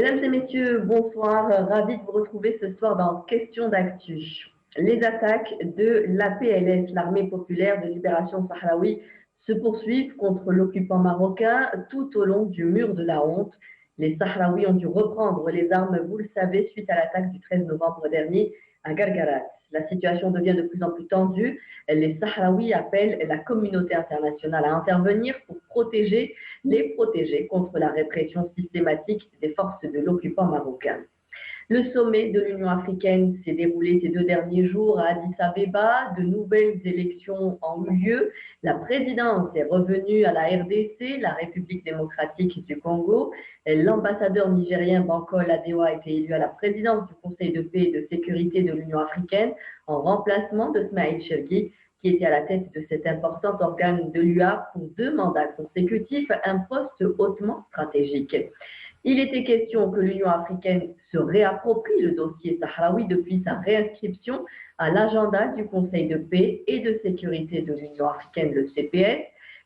Mesdames et messieurs, bonsoir. Ravi de vous retrouver ce soir dans Question d'actu. Les attaques de l'APLS, l'Armée populaire de libération sahraoui, se poursuivent contre l'occupant marocain tout au long du mur de la honte. Les Sahraouis ont dû reprendre les armes, vous le savez, suite à l'attaque du 13 novembre dernier à Gargarat. La situation devient de plus en plus tendue. Les Sahraouis appellent la communauté internationale à intervenir pour les protéger contre la répression systématique des forces de l'occupant marocain. Le sommet de l'Union africaine s'est déroulé ces 2 derniers jours à Addis Abeba. De nouvelles élections ont eu lieu. La présidence est revenue à la RDC, la République démocratique du Congo. L'ambassadeur nigérien Bankole Adewa a été élu à la présidence du Conseil de paix et de sécurité de l'Union africaine en remplacement de Smaïl Chergui, qui était à la tête de cet important organe de l'UA pour 2 mandats consécutifs, un poste hautement stratégique. Il était question que l'Union africaine se réapproprie le dossier sahraoui depuis sa réinscription à l'agenda du Conseil de paix et de sécurité de l'Union africaine, le CPS.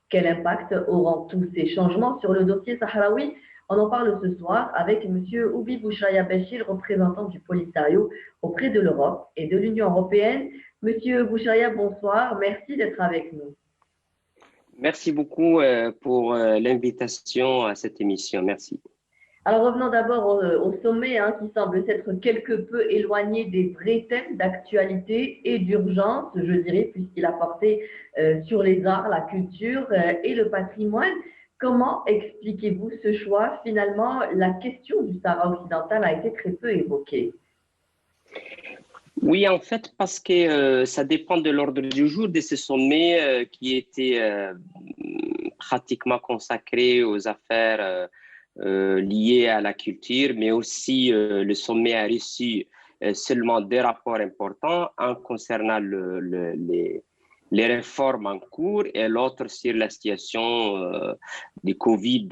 Quel impact auront tous ces changements sur le dossier sahraoui? On en parle ce soir avec M. Oubi Bouchaya Béchir, représentant du Polisario auprès de l'Europe et de l'Union européenne. Monsieur Bouchaya, bonsoir. Merci d'être avec nous. Merci beaucoup pour l'invitation à cette émission. Merci. Alors revenons d'abord au sommet qui semble s'être quelque peu éloigné des vrais thèmes d'actualité et d'urgence, je dirais, puisqu'il a porté sur les arts, la culture et le patrimoine. Comment expliquez-vous ce choix? Finalement, la question du Sahara occidental a été très peu évoquée. Oui, en fait, parce que ça dépend de l'ordre du jour de ce sommet qui était pratiquement consacré aux affaires liées à la culture, mais aussi le sommet a reçu seulement 2 rapports importants, un concernant les réformes en cours et l'autre sur la situation du Covid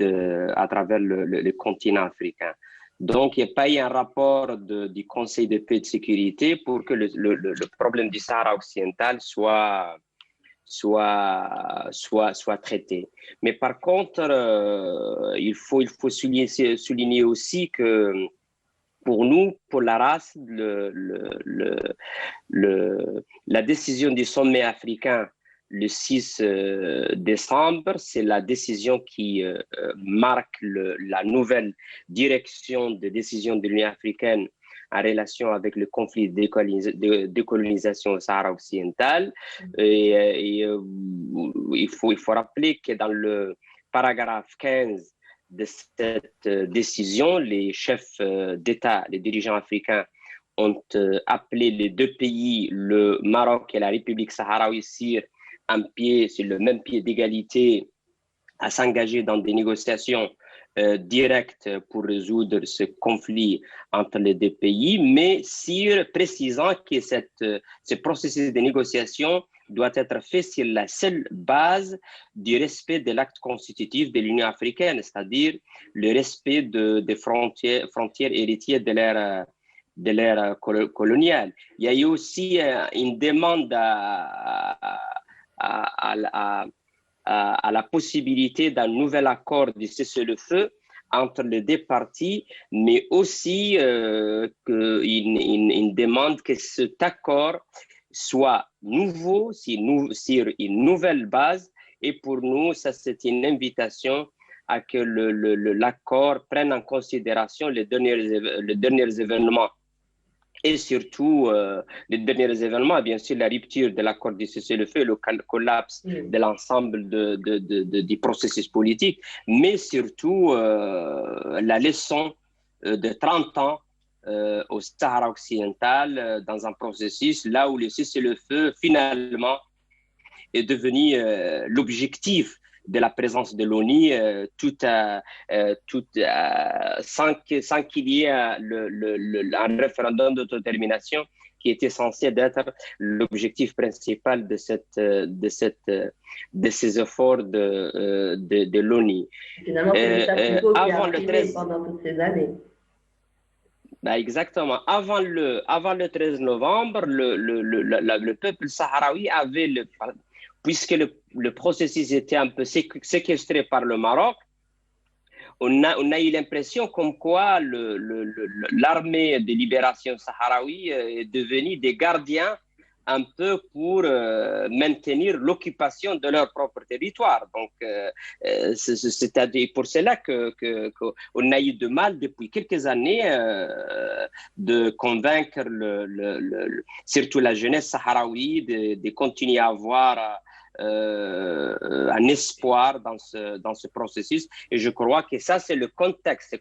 à travers le continent africain. Donc, il n'y a pas eu un rapport du Conseil de paix et de sécurité pour que le problème du Sahara occidental soit traité. Mais par contre, il faut souligner aussi que pour nous, pour la race, la décision du sommet africain le 6 décembre, c'est la décision qui marque la nouvelle direction de décision de l'Union africaine en relation avec le conflit de décolonisation au Sahara occidental. Il faut rappeler que dans le paragraphe 15 de cette décision, les chefs d'État, les dirigeants africains, ont appelé les 2 pays, le Maroc et la République sahraoui, sur le même pied d'égalité, à s'engager dans des négociations directes pour résoudre ce conflit entre les 2 pays, mais précisant que ce processus de négociation doit être fait sur la seule base du respect de l'acte constitutif de l'Union africaine, c'est-à-dire le respect des frontières héritières de l'ère coloniale. Il y a eu aussi une demande à la possibilité d'un nouvel accord de cessez-le-feu entre les 2 parties, mais aussi une demande que cet accord soit nouveau, sur une nouvelle base. Et pour nous, ça c'est une invitation à que l'accord prenne en considération les derniers événements. Et surtout, les derniers événements, bien sûr, la rupture de l'accord de cessez-le-feu, le collapse de l'ensemble du processus politique, mais surtout la leçon de 30 ans au Sahara occidental, dans un processus là où le cessez-le-feu, finalement, est devenu l'objectif de la présence de l'ONU, sans qu'il y ait un référendum d'autodétermination qui était censé être l'objectif principal de ces efforts de l'ONU. Finalement, c'est le avant le 13 pendant toutes ces années. Exactement. Avant le 13 novembre, le peuple sahraoui avait puisque le processus était un peu séquestré par le Maroc, on a eu l'impression comme quoi l'armée de libération sahraoui est devenue des gardiens un peu pour maintenir l'occupation de leur propre territoire. Donc, c'est-à-dire pour cela qu'on a eu de mal depuis quelques années de convaincre surtout la jeunesse sahraoui de continuer à avoir un espoir dans ce processus. Et je crois que ça, c'est le contexte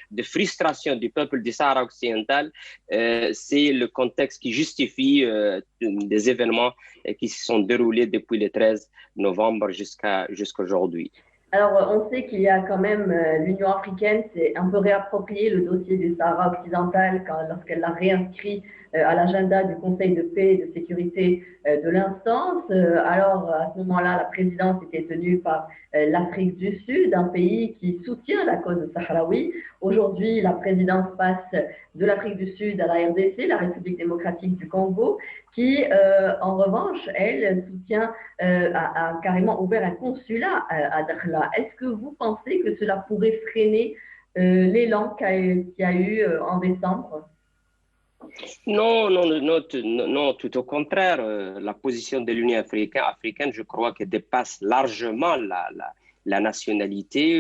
de frustration du peuple du Sahara occidental. C'est le contexte qui justifie des événements qui se sont déroulés depuis le 13 novembre jusqu'à aujourd'hui. Alors, on sait qu'il y a quand même l'Union africaine s'est un peu réapproprié le dossier du Sahara occidental lorsqu'elle l'a réinscrit à l'agenda du Conseil de paix et de sécurité de l'instance. Alors, à ce moment-là, la présidence était tenue par l'Afrique du Sud, un pays qui soutient la cause sahraoui. Aujourd'hui, la présidence passe de l'Afrique du Sud à la RDC, la République démocratique du Congo, qui, en revanche, elle soutient, a carrément ouvert un consulat à Dakhla. Est-ce que vous pensez que cela pourrait freiner l'élan qu'il y a eu en décembre? Non, tout au contraire. La position de l'Union africaine, je crois qu'elle dépasse largement la nationalité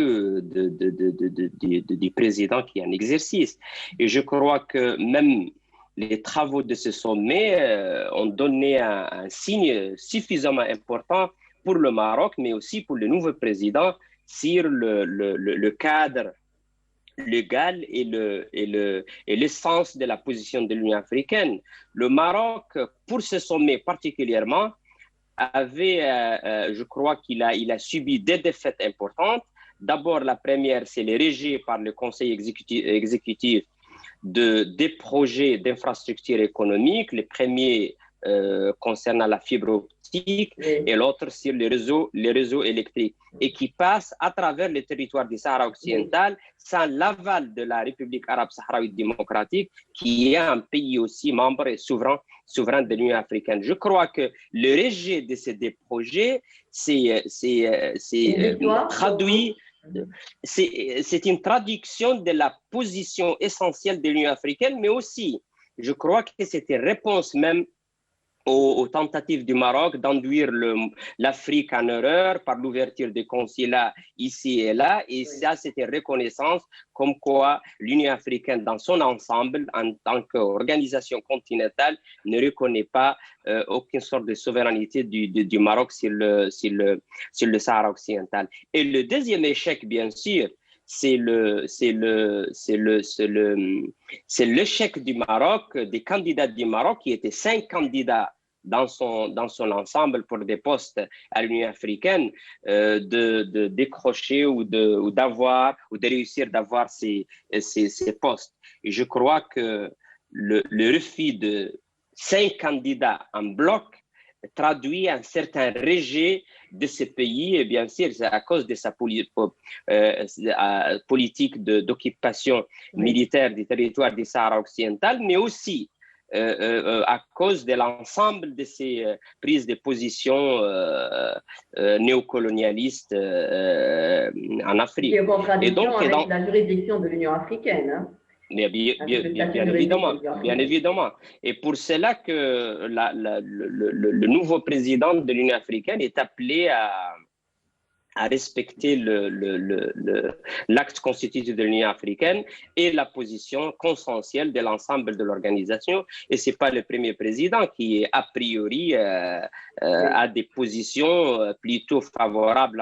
du président qui est en exercice. Et je crois que même les travaux de ce sommet ont donné un signe suffisamment important pour le Maroc, mais aussi pour le nouveau président sur le cadre légal et l'essence de la position de l'Union africaine. Le Maroc, pour ce sommet particulièrement, je crois qu'il a subi des défaites importantes. D'abord, la première, c'est le rejet par le Conseil exécutif des projets d'infrastructure économique. Les premiers concernant la fibre optique et l'autre sur les réseaux électriques et qui passent à travers le territoire du Sahara occidental sans l'aval de la République arabe sahraoui démocratique qui est un pays aussi membre et souverain de l'Union africaine. Je crois que le rejet de ces deux projets, c'est traduit. C'est une traduction de la position essentielle de l'Union africaine, mais aussi, je crois que c'est une réponse même aux tentatives du Maroc d'induire l'Afrique en erreur par l'ouverture des consulats ici et là. Et ça, c'était reconnaissance comme quoi l'Union africaine dans son ensemble, en tant qu'organisation continentale, ne reconnaît pas aucune sorte de souveraineté du Maroc sur le Sahara occidental. Et le deuxième échec, bien sûr, c'est l'échec du Maroc, des candidats du Maroc, qui étaient 5 candidats dans son ensemble pour des postes à l'Union africaine, de décrocher ou de réussir d'avoir ces postes. Et je crois que le refus de 5 candidats en bloc traduit un certain rejet de ce pays, et bien sûr, c'est à cause de sa politique d'occupation militaire du territoire du Sahara occidental, mais aussi à cause de l'ensemble de ces prises de position néocolonialistes en Afrique. Et en contradiction avec la juridiction de l'Union africaine. Hein. Bien évidemment. Et pour cela que le nouveau président de l'Union africaine est appelé à respecter l'acte constitutif de l'Union africaine et la position consensuelle de l'ensemble de l'organisation. Et ce n'est pas le premier président qui, a priori, a des positions plutôt favorables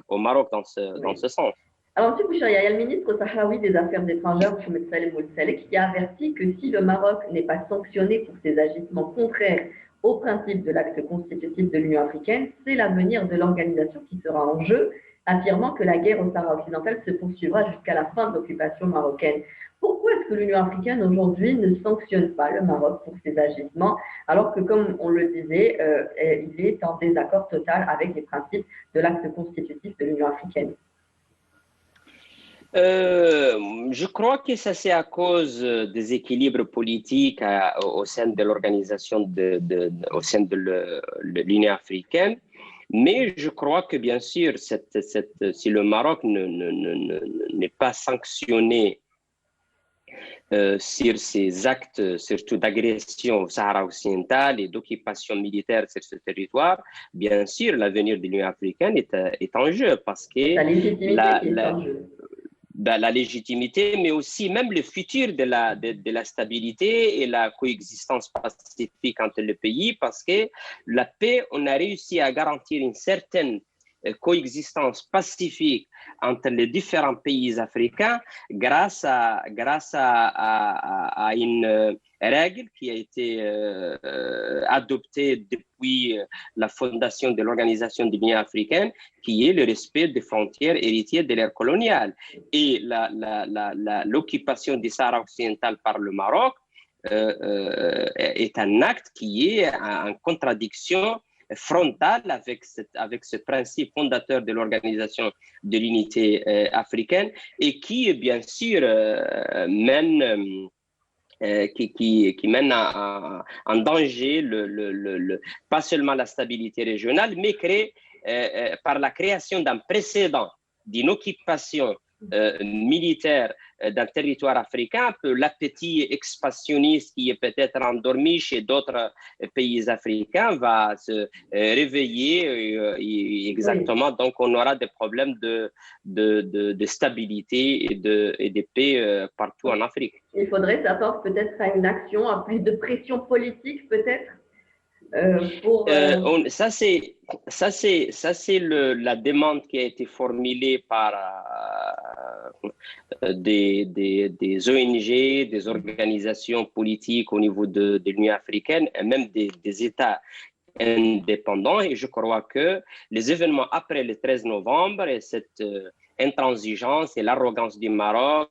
au Maroc dans ce sens. Alors, M. Bouchaya, il y a le ministre sahraoui des Affaires étrangères, Mohamed Salem Oulsaleh, qui a averti que si le Maroc n'est pas sanctionné pour ses agissements contraires au principe de l'acte constitutif de l'Union africaine, c'est l'avenir de l'organisation qui sera en jeu, affirmant que la guerre au Sahara occidental se poursuivra jusqu'à la fin de l'occupation marocaine. Pourquoi est-ce que l'Union africaine aujourd'hui ne sanctionne pas le Maroc pour ses agissements, alors que, comme on le disait, il est en désaccord total avec les principes de l'acte constitutif de l'Union africaine? Je crois que ça c'est à cause des équilibres politiques au sein de l'organisation, au sein de l'Union africaine. Mais je crois que, bien sûr, si le Maroc n'est pas sanctionné sur ces actes, surtout d'agression au Sahara occidental et d'occupation militaire sur ce territoire, bien sûr, l'avenir de l'Union africaine est en jeu parce que La légitimité qui est en jeu. la légitimité, mais aussi même le futur de la stabilité et la coexistence pacifique entre les pays, parce que la paix, on a réussi à garantir une certaine coexistence pacifique entre les différents pays africains grâce à une règle qui a été adoptée depuis la fondation de l'Organisation de l'Union africaine, qui est le respect des frontières héritières de l'ère coloniale. Et l'occupation du Sahara occidental par le Maroc est un acte qui est en contradiction frontale avec ce principe fondateur de l'Organisation de l'Unité africaine et qui, bien sûr, mène en danger pas seulement la stabilité régionale, mais par la création d'un précédent d'une occupation militaire d'un territoire africain, l'appétit expansionniste qui est peut-être endormi chez d'autres pays africains va se réveiller exactement. Donc, on aura des problèmes de stabilité et de paix partout en Afrique. Il faudrait s'attendre peut-être à une action, à plus de pression politique peut-être Ça, c'est la demande qui a été formulée par des ONG, des organisations politiques au niveau de l'Union africaine et même des États indépendants. Et je crois que les événements après le 13 novembre et cette intransigeance et l'arrogance du Maroc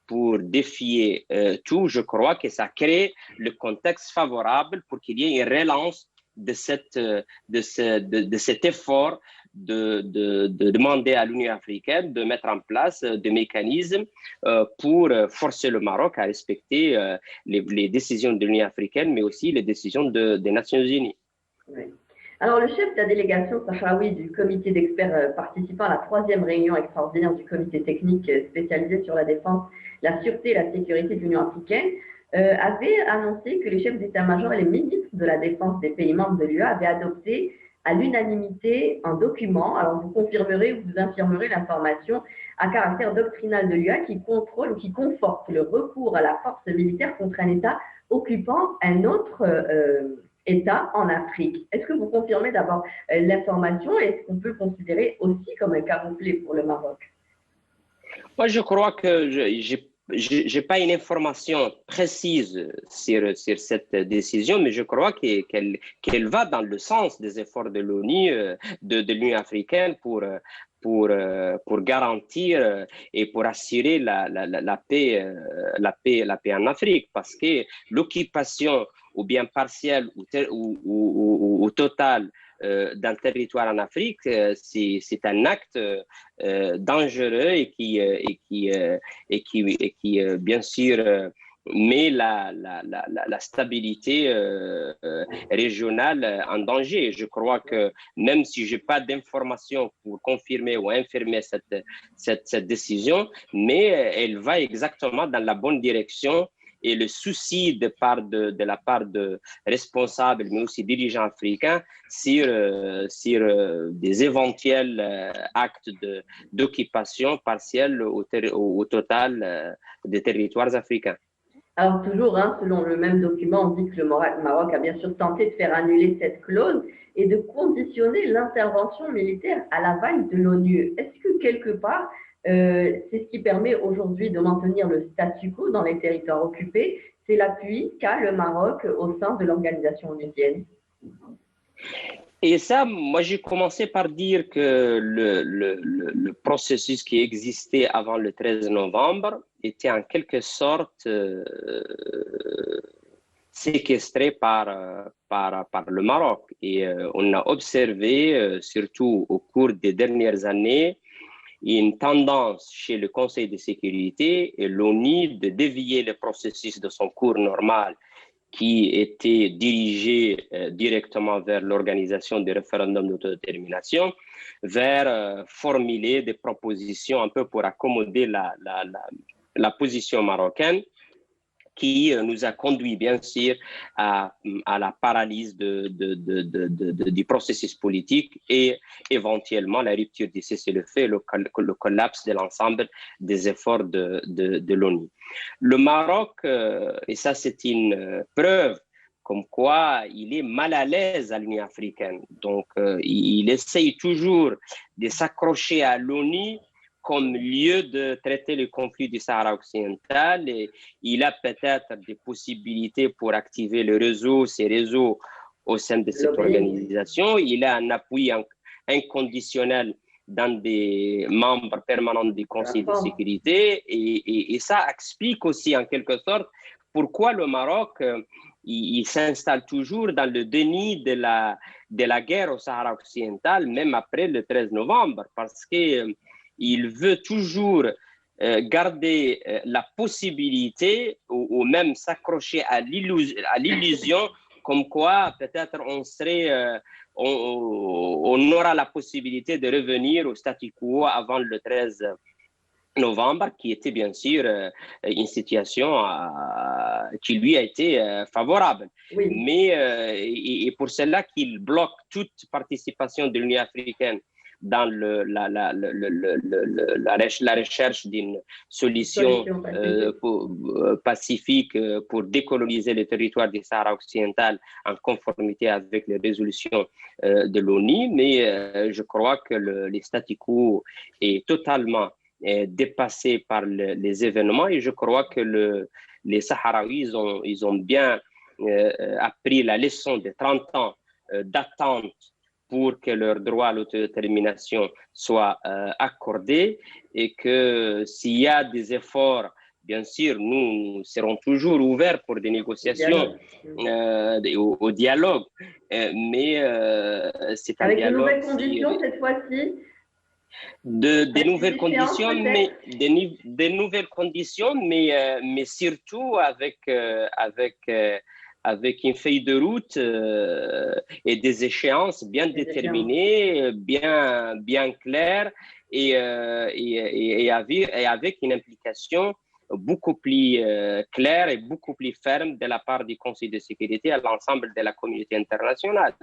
pour défier tout, je crois que ça crée le contexte favorable pour qu'il y ait une relance de cet effort de demander à l'Union africaine de mettre en place des mécanismes pour forcer le Maroc à respecter les décisions de l'Union africaine, mais aussi les décisions des Nations Unies. Oui. Alors, le chef de la délégation sahraoui du comité d'experts participant à la 3e réunion extraordinaire du comité technique spécialisé sur la défense, la sûreté et la sécurité de l'Union africaine avait annoncé que les chefs d'état-major et les ministres de la défense des pays membres de l'UE avaient adopté à l'unanimité un document. Alors, vous confirmerez ou vous infirmerez l'information à caractère doctrinal de l'UE qui contrôle ou qui conforte le recours à la force militaire contre un État occupant un autre État en Afrique. Est-ce que vous confirmez d'abord l'information et est-ce qu'on peut le considérer aussi comme un camouflet pour le Maroc? Moi, je crois que je n'ai pas une information précise sur cette décision, mais je crois qu'elle va dans le sens des efforts de l'ONU, de l'Union africaine pour garantir et pour assurer la paix en Afrique, parce que l'occupation ou bien partielle ou totale d'un territoire en Afrique, c'est un acte dangereux et qui bien sûr met la stabilité régionale en danger. Je crois que même si je n'ai pas d'informations pour confirmer ou infirmer cette décision, mais elle va exactement dans la bonne direction. Et le souci de la part de responsables, mais aussi dirigeants africains, sur des éventuels actes d'occupation partielle au total des territoires africains. Alors toujours, selon le même document, on dit que le Maroc a bien sûr tenté de faire annuler cette clause et de conditionner l'intervention militaire à l'aval de l'ONU. Est-ce que quelque part, c'est ce qui permet aujourd'hui de maintenir le statu quo dans les territoires occupés, c'est l'appui qu'a le Maroc au sein de l'organisation onusienne? Et ça, moi, j'ai commencé par dire que le processus qui existait avant le 13 novembre était en quelque sorte séquestré par le Maroc. Et on a observé, surtout au cours des dernières années, une tendance chez le Conseil de sécurité et l'ONU de dévier le processus de son cours normal qui était dirigé directement vers l'organisation des référendums d'autodétermination, vers formuler des propositions un peu pour accommoder la position marocaine, qui nous a conduit bien sûr à la paralyse du processus politique et éventuellement la rupture du cessez-le-feu et le collapse de l'ensemble des efforts de l'ONU. Le Maroc, et ça c'est une preuve comme quoi il est mal à l'aise à l'Union africaine. Donc, il essaye toujours de s'accrocher à l'ONU comme lieu de traiter le conflit du Sahara occidental, et il a peut-être des possibilités pour activer ces réseaux au sein de cette organisation. Il a un appui inconditionnel dans des membres permanents du Conseil de sécurité, et ça explique aussi en quelque sorte pourquoi le Maroc il s'installe toujours dans le déni de la guerre au Sahara occidental, même après le 13 novembre, parce que il veut toujours garder la possibilité ou même s'accrocher à l'illusion comme quoi peut-être on aura la possibilité de revenir au statu quo avant le 13 novembre, qui était bien sûr une situation qui lui a été favorable. Oui. Mais et pour cela qu'il bloque toute participation de l'Union africaine dans la recherche d'une solution pacifique pour décoloniser le territoire du Sahara occidental en conformité avec les résolutions de l'ONU. Mais je crois que le statu quo est totalement dépassé par les événements, et je crois que les Sahraouis ils ont bien appris la leçon de 30 ans d'attente pour que leur droit à l'autodétermination soit accordé, et que s'il y a des efforts, bien sûr, nous serons toujours ouverts pour des négociations, au dialogue, mais c'est un avec dialogue... Avec de nouvelles conditions cette fois-ci. Des nouvelles conditions, mais des nouvelles conditions, mais surtout avec une feuille de route et des échéances bien déterminées, bien claires, et avec une implication beaucoup plus claire et beaucoup plus ferme de la part du Conseil de sécurité à l'ensemble de la communauté internationale.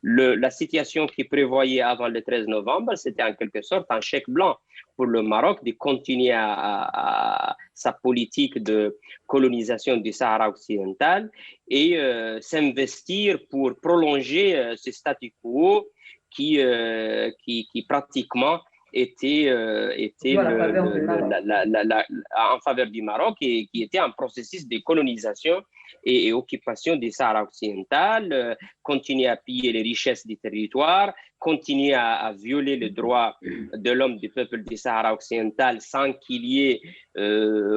La situation qui prévoyait avant le 13 novembre, c'était en quelque sorte un chèque blanc pour le Maroc de continuer à sa politique de colonisation du Sahara occidental et s'investir pour prolonger ce statu quo qui pratiquement était en faveur du Maroc, et qui était un processus de colonisation et occupation du Sahara occidental, continuer à piller les richesses du territoire, continuer à violer les droits de l'homme du peuple du Sahara occidental sans qu'il y ait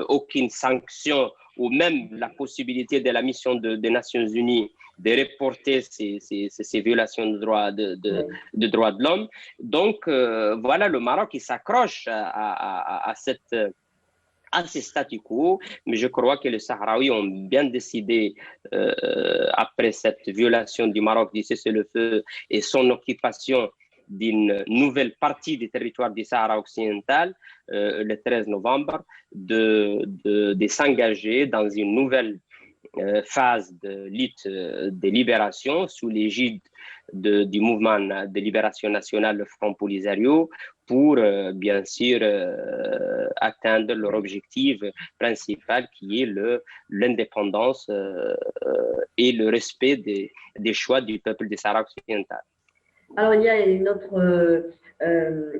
aucune sanction ou même la possibilité de la mission des Nations Unies de reporter ces violations de droits de l'homme. Donc, voilà, le Maroc, il s'accroche à ce statu quo, mais je crois que les Sahraouis ont bien décidé, après cette violation du Maroc du cessez-le-feu et son occupation d'une nouvelle partie du territoire du Sahara occidental, le 13 novembre, de s'engager dans une nouvelle phase de lutte de libération sous l'égide du mouvement de libération nationale, le Front Polisario, pour bien sûr atteindre leur objectif principal, qui est l'indépendance et le respect des choix du peuple du Sahara occidental. Alors, il y a une autre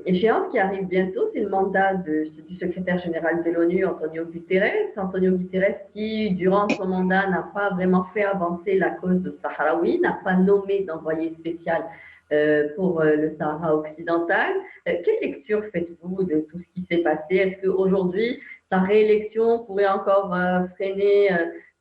échéance qui arrive bientôt, c'est le mandat du secrétaire général de l'ONU, Antonio Guterres. Antonio Guterres qui, durant son mandat, n'a pas vraiment fait avancer la cause de Sahraoui, n'a pas nommé d'envoyé spécial pour le Sahara occidental. Quelle lecture faites-vous de tout ce qui s'est passé? Est-ce qu'aujourd'hui, sa réélection pourrait encore freiner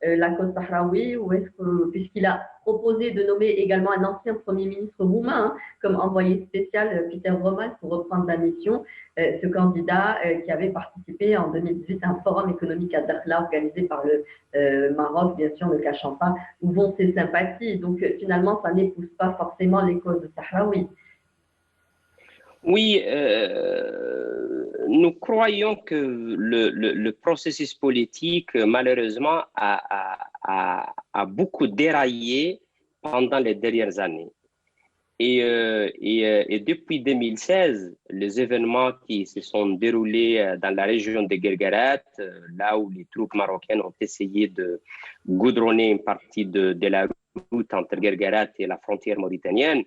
la côte sahraoui, ou est-ce que, puisqu'il a proposé de nommer également un ancien Premier ministre roumain comme envoyé spécial, Peter Roman, pour reprendre la mission, ce candidat qui avait participé en 2018 à un forum économique à Dakhla organisé par le Maroc, bien sûr, ne cachant pas où vont ses sympathies. Donc finalement, ça n'épouse pas forcément les causes sahraouies. Oui, nous croyons que le processus politique, malheureusement, a beaucoup déraillé pendant les dernières années. Et depuis 2016, les événements qui se sont déroulés dans la région de Guerguerat, là où les troupes marocaines ont essayé de goudronner une partie de la route entre Guerguerat et la frontière mauritanienne,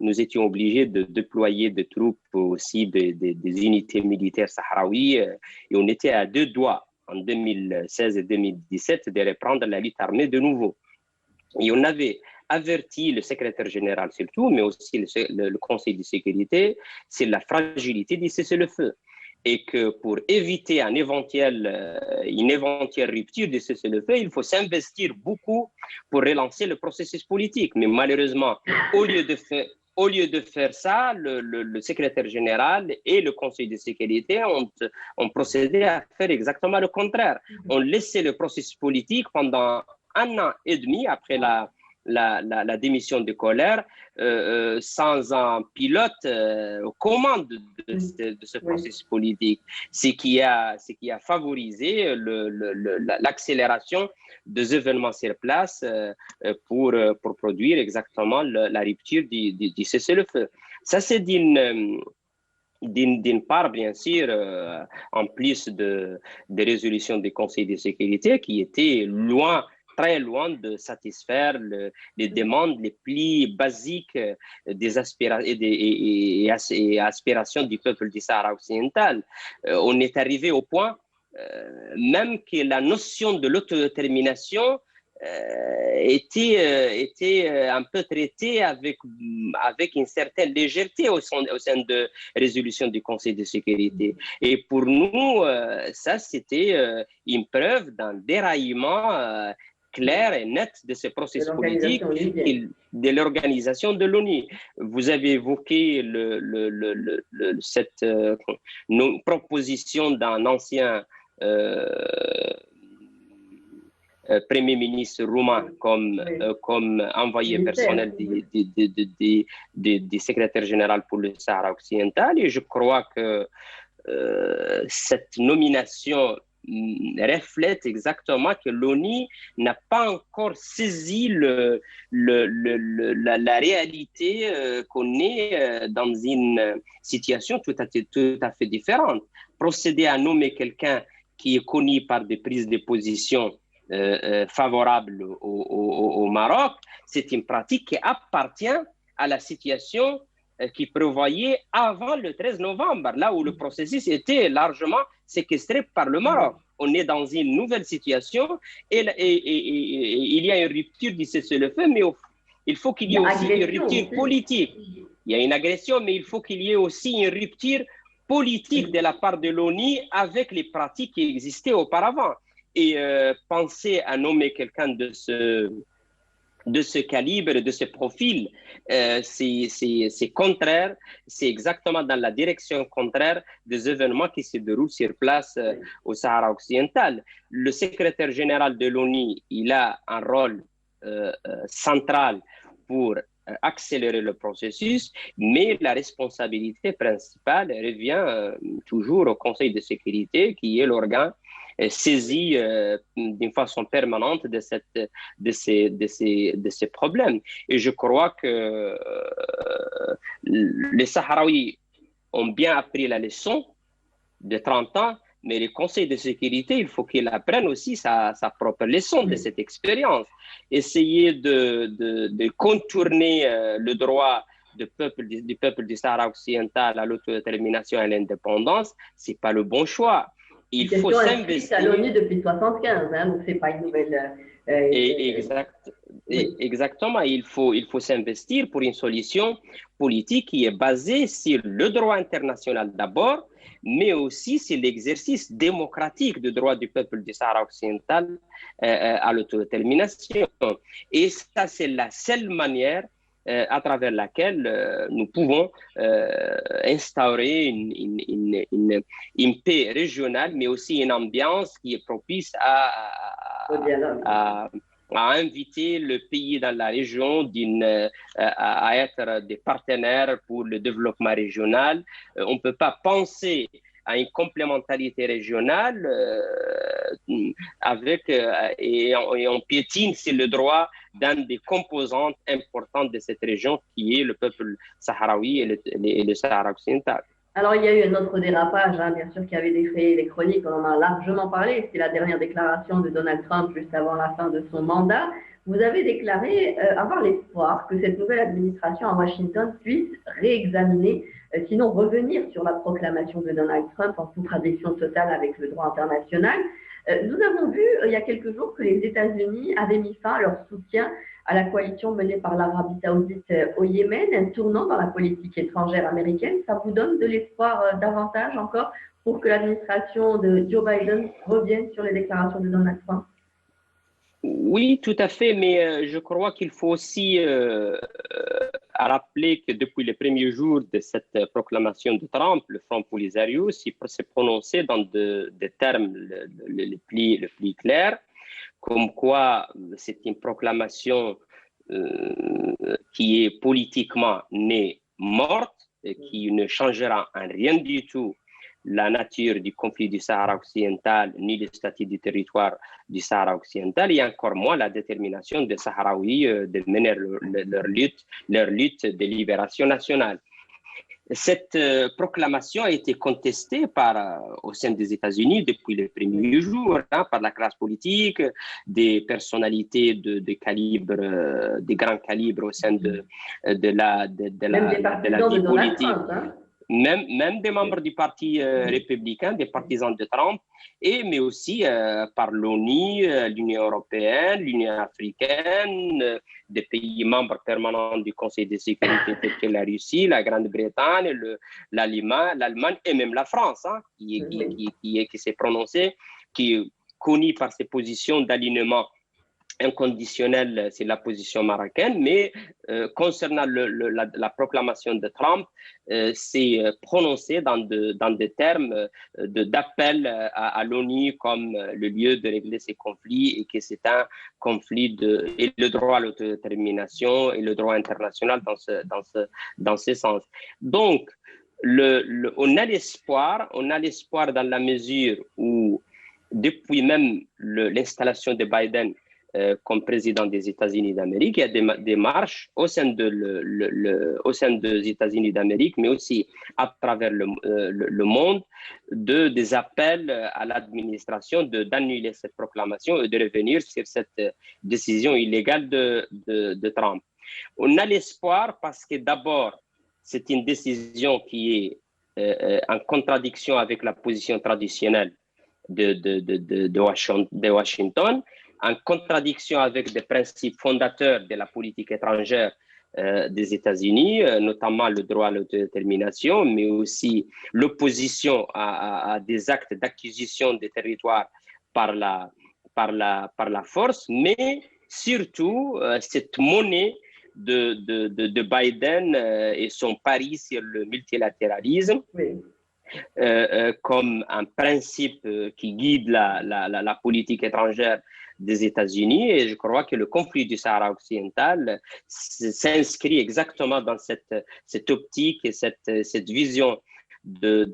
nous étions obligés de déployer des troupes, aussi des unités militaires sahraouies, et on était à deux doigts en 2016 et 2017 de reprendre la lutte armée de nouveau. Et on avait averti le secrétaire général surtout, mais aussi le Conseil de sécurité, c'est la fragilité du cessez-le-feu. Et que pour éviter une éventuelle rupture du cessez-le-feu, il faut s'investir beaucoup pour relancer le processus politique. Mais malheureusement, au lieu de faire ça, le secrétaire général et le Conseil de sécurité ont procédé à faire exactement le contraire. On laissait le processus politique pendant un an et demi après la démission de Koller, sans un pilote aux commandes de ce processus politique, ce qui a favorisé l'accélération des événements sur place pour produire exactement la rupture du cessez-le-feu. Ça, c'est d'une part, bien sûr, en plus des résolutions du Conseil de sécurité qui étaient très loin de satisfaire les demandes les plus basiques des aspirations du peuple du Sahara occidental. On est arrivé au point même que la notion de l'autodétermination était un peu traitée avec une certaine légèreté au sein de résolution du Conseil de sécurité. Et pour nous, ça, c'était une preuve d'un déraillement clair et net de ce processus politique et de l'organisation de l'ONU. Vous avez évoqué cette proposition d'un ancien Premier ministre roumain comme envoyé personnel du secrétaire général pour le Sahara occidental. Et je crois que cette nomination reflète exactement que l'ONU n'a pas encore saisi la réalité qu'on est dans une situation tout à fait différente. Procéder à nommer quelqu'un qui est connu par des prises de position favorables au Maroc, c'est une pratique qui appartient à la situation qui prévoyait avant le 13 novembre, là où le processus était largement séquestré par le Maroc. On est dans une nouvelle situation et il y a une rupture du cessez-le-feu, mais il faut qu'il y ait aussi une rupture politique. Il y a une agression, mais il faut qu'il y ait aussi une rupture politique de la part de l'ONU avec les pratiques qui existaient auparavant. Et penser à nommer quelqu'un de ce calibre, de ce profil, c'est contraire, c'est exactement dans la direction contraire des événements qui se déroulent sur place au Sahara occidental. Le secrétaire général de l'ONU, il a un rôle central pour accélérer le processus, mais la responsabilité principale revient toujours au Conseil de sécurité, qui est l'organe saisi d'une façon permanente de ces problèmes. Et je crois que les Sahraouis ont bien appris la leçon de 30 ans, mais le Conseil de sécurité, il faut qu'il apprenne aussi sa propre leçon de cette expérience. Essayer de contourner le droit du peuple du Sahara occidental à l'autodétermination et à l'indépendance, ce n'est pas le bon choix. Il faut s'investir à l'ONU depuis 1975, hein, donc ce n'est pas une nouvelle. Exactement, il faut s'investir pour une solution politique qui est basée sur le droit international d'abord mais aussi c'est l'exercice démocratique du droit du peuple du Sahara occidental à l'autodétermination. Et ça, c'est la seule manière à travers laquelle nous pouvons instaurer une paix régionale, mais aussi une ambiance qui est propice à inviter le pays dans la région à être des partenaires pour le développement régional. On ne peut pas penser à une complémentarité régionale et on piétine sur le droit d'un des composantes importantes de cette région qui est le peuple sahraoui et le Sahara occidental. Alors, il y a eu un autre dérapage, hein, bien sûr, qui avait défrayé les chroniques, on en a largement parlé, c'est la dernière déclaration de Donald Trump juste avant la fin de son mandat. Vous avez déclaré avoir l'espoir que cette nouvelle administration à Washington puisse réexaminer, sinon revenir sur la proclamation de Donald Trump en contradiction totale avec le droit international. Nous avons vu il y a quelques jours que les États-Unis avaient mis fin à leur soutien à la coalition menée par l'Arabie saoudite au Yémen, un tournant dans la politique étrangère américaine. Ça vous donne de l'espoir davantage encore pour que l'administration de Joe Biden revienne sur les déclarations de Donald Trump? Oui, tout à fait, mais je crois qu'il faut aussi rappeler que depuis les premiers jours de cette proclamation de Trump, le Front Polisario s'est prononcé dans des termes le plus clairs, comme quoi c'est une proclamation qui est politiquement née morte, et qui ne changera en rien du tout la nature du conflit du Sahara occidental, ni le statut du territoire du Sahara occidental, et encore moins la détermination des Sahraouis de mener leur lutte de libération nationale. Cette proclamation a été contestée au sein des États-Unis depuis les premiers jours, par la classe politique, des personnalités de grands calibres au sein de la vie politique. Même des membres du Parti républicain, des partisans de Trump, mais aussi par l'ONU, l'Union européenne, l'Union africaine, des pays membres permanents du Conseil de sécurité tels que la Russie, la Grande-Bretagne, l'Allemagne et même la France, hein, qui s'est prononcée, qui est connue par ses positions d'alignement inconditionnel, c'est la position marocaine, mais concernant la proclamation de Trump, c'est prononcé dans des termes d'appel à l'ONU comme le lieu de régler ces conflits, et que c'est un conflit et le droit à l'autodétermination et le droit international dans ce sens. Donc, on a l'espoir dans la mesure où, depuis même l'installation de Biden comme président des États-Unis d'Amérique, il y a des marches au sein des États-Unis d'Amérique, mais aussi à travers le monde, des appels à l'administration d'annuler cette proclamation et de revenir sur cette décision illégale de Trump. On a l'espoir parce que d'abord, c'est une décision qui est en contradiction avec la position traditionnelle de Washington, en contradiction avec des principes fondateurs de la politique étrangère des États-Unis, notamment le droit à l'autodétermination, mais aussi l'opposition à des actes d'acquisition des territoires par la force, mais surtout cette monnaie de Biden et son pari sur le multilatéralisme. Oui. Comme un principe qui guide la politique étrangère des États-Unis, et je crois que le conflit du Sahara occidental s'inscrit exactement dans cette optique et cette vision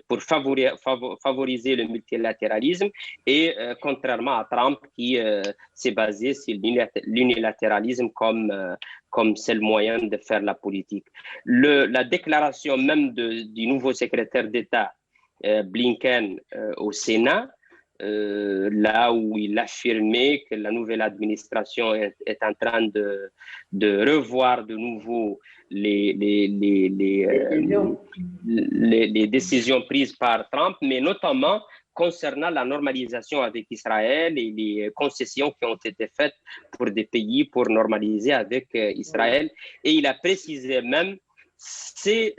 pour favoriser le multilatéralisme, et contrairement à Trump qui s'est basé sur l'unilatéralisme comme seul moyen de faire la politique. La déclaration même du nouveau secrétaire d'État Blinken au Sénat, là où il affirmait que la nouvelle administration est en train de revoir de nouveau les décisions prises par Trump, mais notamment concernant la normalisation avec Israël et les concessions qui ont été faites pour des pays pour normaliser avec Israël. Et il a précisé même ces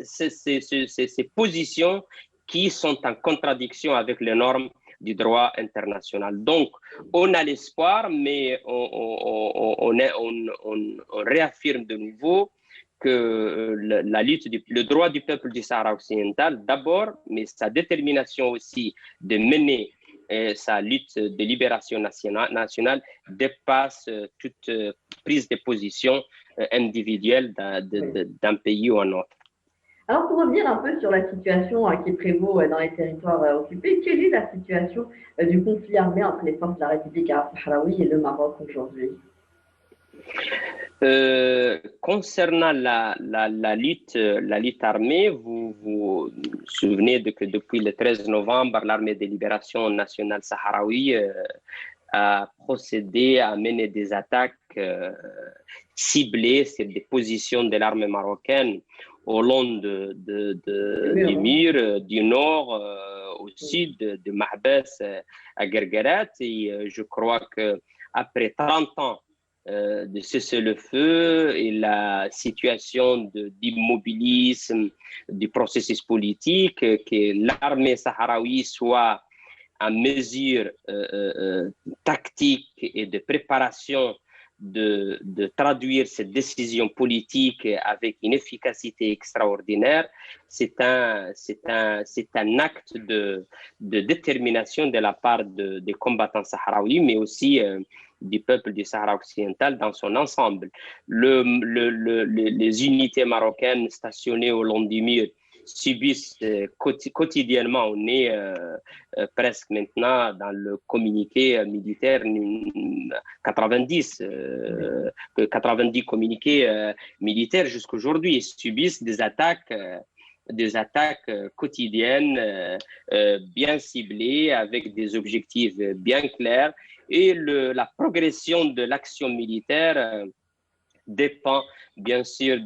positions qui sont en contradiction avec les normes du droit international. Donc, on a l'espoir, mais on réaffirme de nouveau que la lutte, le droit du peuple du Sahara occidental d'abord, mais sa détermination aussi de mener sa lutte de libération nationale dépasse toute prise de position individuelle d'un pays ou un autre. Alors, pour revenir un peu sur la situation qui prévaut dans les territoires occupés, quelle est la situation du conflit armé entre les forces de la République arabe sahraoui et le Maroc aujourd'hui? Concernant la lutte armée, vous vous souvenez que depuis le 13 novembre, l'armée de libération nationale sahraoui a procédé à mener des attaques ciblées sur des positions de l'armée marocaine au long du mur, du nord au sud, de Mahbès à Guerguerat. Et je crois qu'après 30 ans de cessez-le-feu et la situation d'immobilisme du processus politique, que l'armée sahraoui soit en mesure tactique et de préparation de traduire cette décision politique avec une efficacité extraordinaire, c'est un acte de détermination de la part des combattants sahraouis, mais aussi du peuple du Sahara occidental dans son ensemble. Les unités marocaines stationnées au long du mur subissent quotidiennement, on est presque maintenant dans le communiqué militaire 90, 90 communiqués militaires jusqu'aujourd'hui, subissent des attaques quotidiennes bien ciblées avec des objectifs bien clairs, et la progression de l'action militaire dépend bien sûr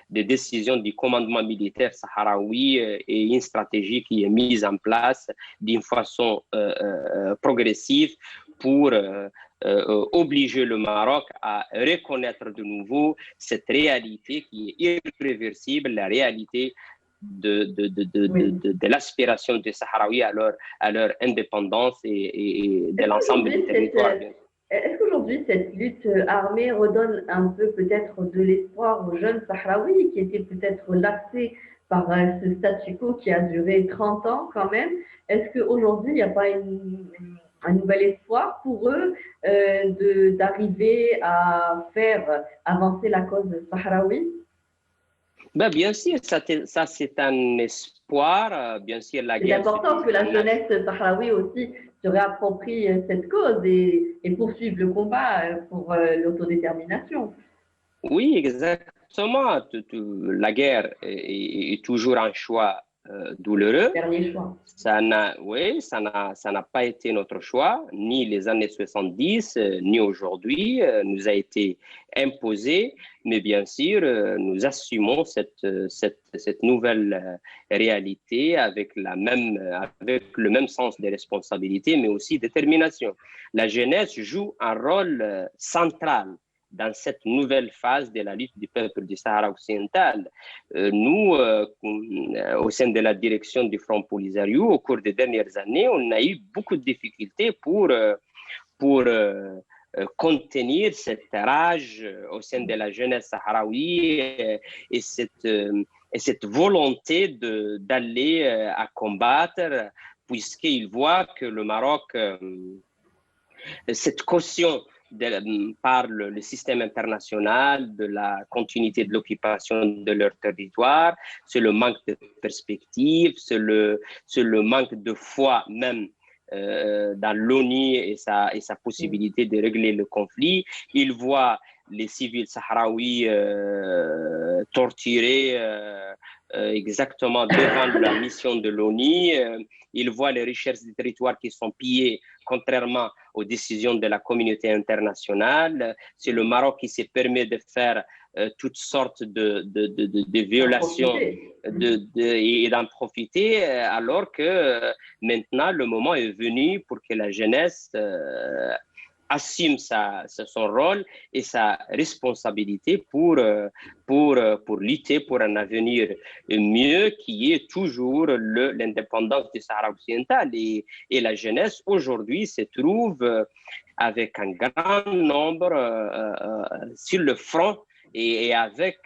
des décisions du commandement militaire sahraoui et une stratégie qui est mise en place d'une façon progressive pour obliger le Maroc à reconnaître de nouveau cette réalité qui est irréversible, la réalité de l'aspiration des Sahraouis à leur indépendance et de l'ensemble des territoires. Est-ce qu'aujourd'hui, cette lutte armée redonne un peu peut-être de l'espoir aux jeunes Sahraouis qui étaient peut-être lassés par ce statu quo qui a duré 30 ans quand même? Est-ce qu'aujourd'hui, il n'y a pas un nouvel espoir pour eux d'arriver à faire avancer la cause sahraoui? Ben, bien sûr, ça c'est un espoir. Bien sûr, la guerre. C'est important que la jeunesse sahraoui aussi se réapproprie cette cause et poursuive le combat pour l'autodétermination. Oui, exactement. La guerre est toujours un choix douloureux. Dernier choix. Ça n'a pas été notre choix, ni les années 70, ni aujourd'hui, nous a été imposé, mais bien sûr, nous assumons cette nouvelle réalité avec le même sens des responsabilités, mais aussi détermination. La jeunesse joue un rôle central dans cette nouvelle phase de la lutte du peuple du Sahara occidental. Nous, au sein de la direction du Front Polisario, au cours des dernières années, on a eu beaucoup de difficultés pour contenir cette rage au sein de la jeunesse sahraoui et cette volonté d'aller à combattre, puisqu'ils voient que le Maroc, cette caution par le système international de la continuité de l'occupation de leur territoire, c'est le manque de perspective, c'est le manque de foi même dans l'ONU et sa possibilité de régler le conflit. Ils voient les civils sahraouis torturés exactement devant la mission de l'ONU. Ils voient les richesses des territoires qui sont pillées contrairement aux décisions de la communauté internationale. C'est le Maroc qui se permet de faire toutes sortes de violations et d'en profiter, alors que maintenant le moment est venu pour que la jeunesse assume son rôle et sa responsabilité pour lutter pour un avenir mieux qui est toujours l'indépendance du Sahara occidental. Et la jeunesse aujourd'hui se trouve avec un grand nombre sur le front et avec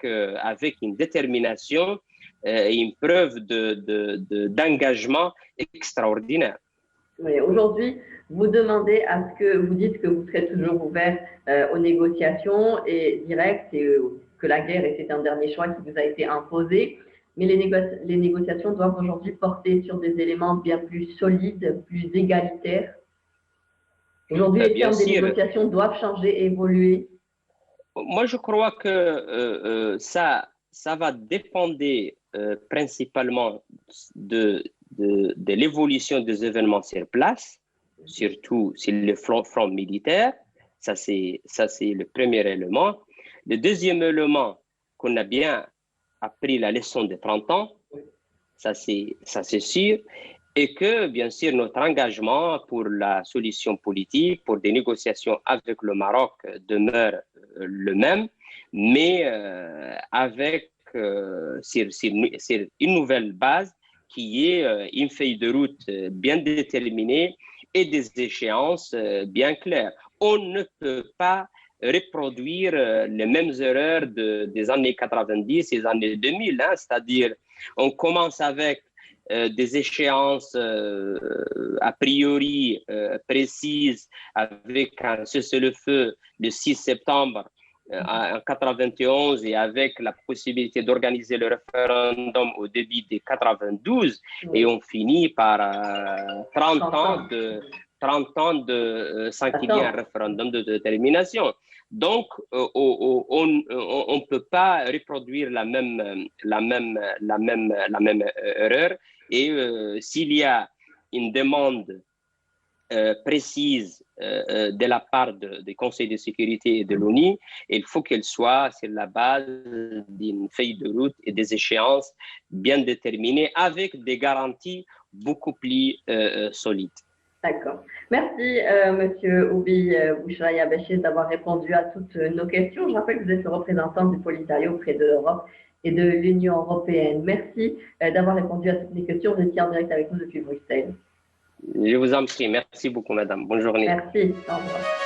une détermination et une preuve d'engagement extraordinaire. Oui, aujourd'hui, vous demandez à ce que vous dites que vous serez toujours ouvert aux négociations et direct et que la guerre était un dernier choix qui vous a été imposé. Mais les négociations doivent aujourd'hui porter sur des éléments bien plus solides, plus égalitaires. Aujourd'hui, les termes des négociations doivent changer et évoluer. Moi, je crois que ça va dépendre principalement de l'évolution des événements sur place, surtout sur le front militaire. Ça, c'est le premier élément. Le deuxième élément, qu'on a bien appris la leçon de 30 ans, ça c'est sûr, et que, bien sûr, notre engagement pour la solution politique, pour des négociations avec le Maroc demeure le même, mais avec sur une nouvelle base qui est une feuille de route bien déterminée et des échéances bien claires. On ne peut pas reproduire les mêmes erreurs des années 90 et des années 2000, hein, c'est-à-dire on commence avec des échéances a priori précises avec un cessez-le-feu le 6 septembre en 91 et avec la possibilité d'organiser le référendum au début de 92 et on finit par 30 ans de sans qu'il y ait un référendum de détermination. Donc, on ne peut pas reproduire la même erreur. Et s'il y a une demande précise de la part du Conseil de sécurité et de l'ONU, il faut qu'elle soit sur la base d'une feuille de route et des échéances bien déterminées avec des garanties beaucoup plus solides. D'accord. Merci, Monsieur Oubi Bouchraïa Béchir, d'avoir répondu à toutes nos questions. Je rappelle que vous êtes le représentant du Politario auprès de l'Europe et de l'Union européenne. Merci d'avoir répondu à toutes les questions. Vous étiez en direct avec nous depuis Bruxelles. Je vous en prie. Merci beaucoup, madame. Bonne journée. Merci. Au revoir.